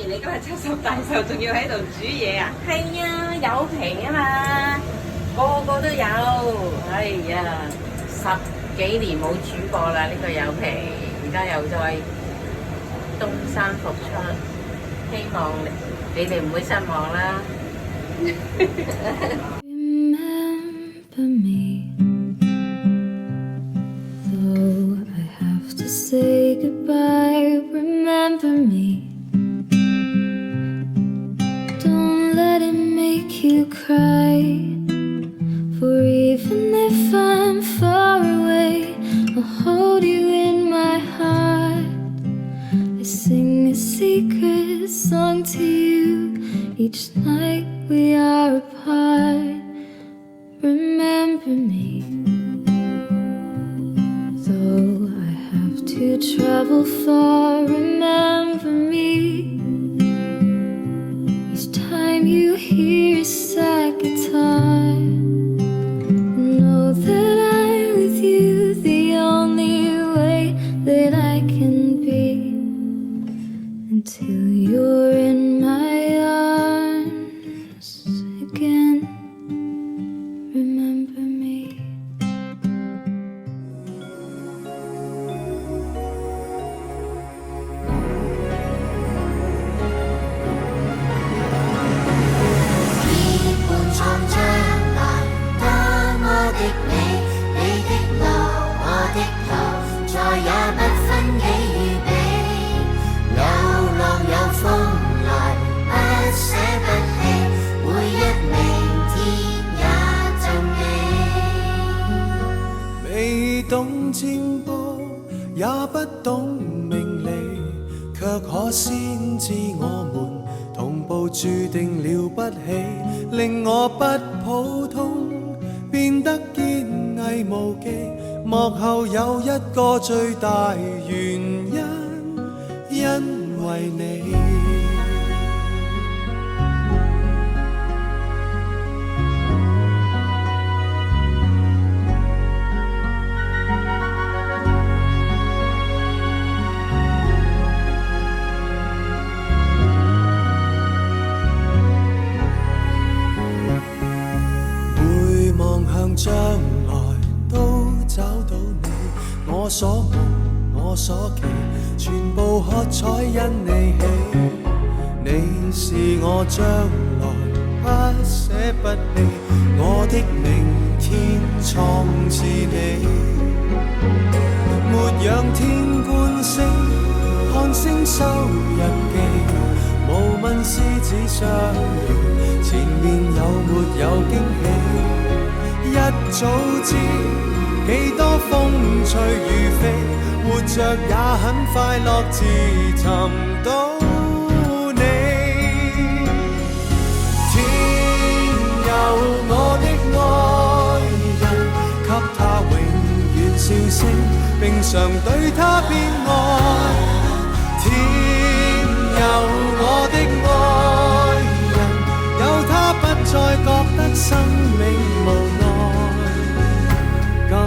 你今日七十大壽，仲要喺度煮嘢啊？係啊，有皮啊嘛，個個都有。哎呀，10幾年冇煮過啦，呢個有皮，而家又再東山復出，希望你哋唔會失望啦。Remember me, though I have to say goodbye. Remember me, don't let it make you cry. For even if I'm far away, I'll hold you in my heart. I sing a secret song to you each night we are apart. Remember me, though I have to travel far. Remember me, each time you hear a sad guitar. Know that I'm with you the only way that I can be, until you're in my arms again. Remember me. 結伴創將來，多麼的美，你的路，我的途，再也不分己與彼。有浪有風來，不捨不棄，每一明天也盡未懂占卜，也不懂命理，卻可先知我們同步注定了不起，令我不普通，變得堅毅無忌。幕後有一個最大原因，因為你。會望向將來，都找到你。我所夢，我所期，全部喝彩因你起。你是我將來，不捨不棄，我的明天創自你。沒仰天觀星，看星收日記，無問獅子相遇，前面有沒有驚喜。一早知幾多風吹雨飛，活着也很快樂，自尋到你。天佑我的愛人，給他永遠笑聲，並常對他變愛。天佑我的愛人，有他不再覺得生命無奈。敢愛。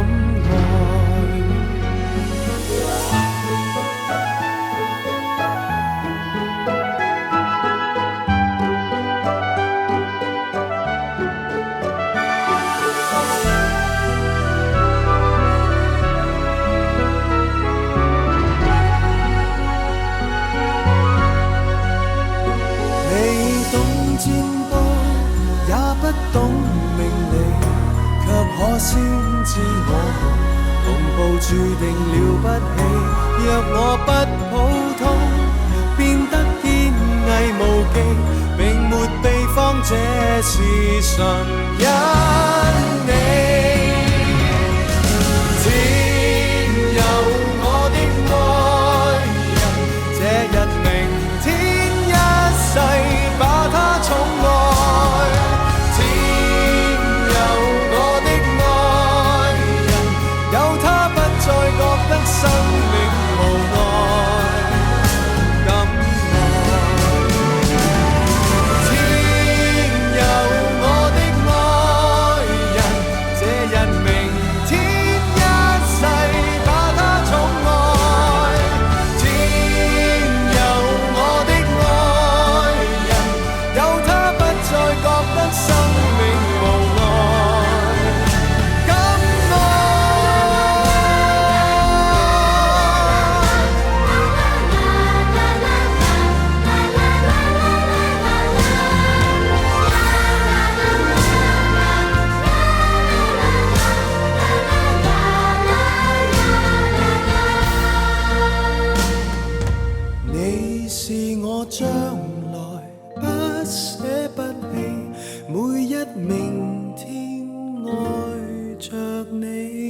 未懂占卜，也不懂命理，卻可先知我們同步注定了不起。若我不普通，變得堅毅無忌，並沒秘方，這是純因你。天佑我的愛人，這日明天一世把他寵愛。天佑我的愛人，有他不再覺得生命無奈。敢愛。天佑我的愛着你。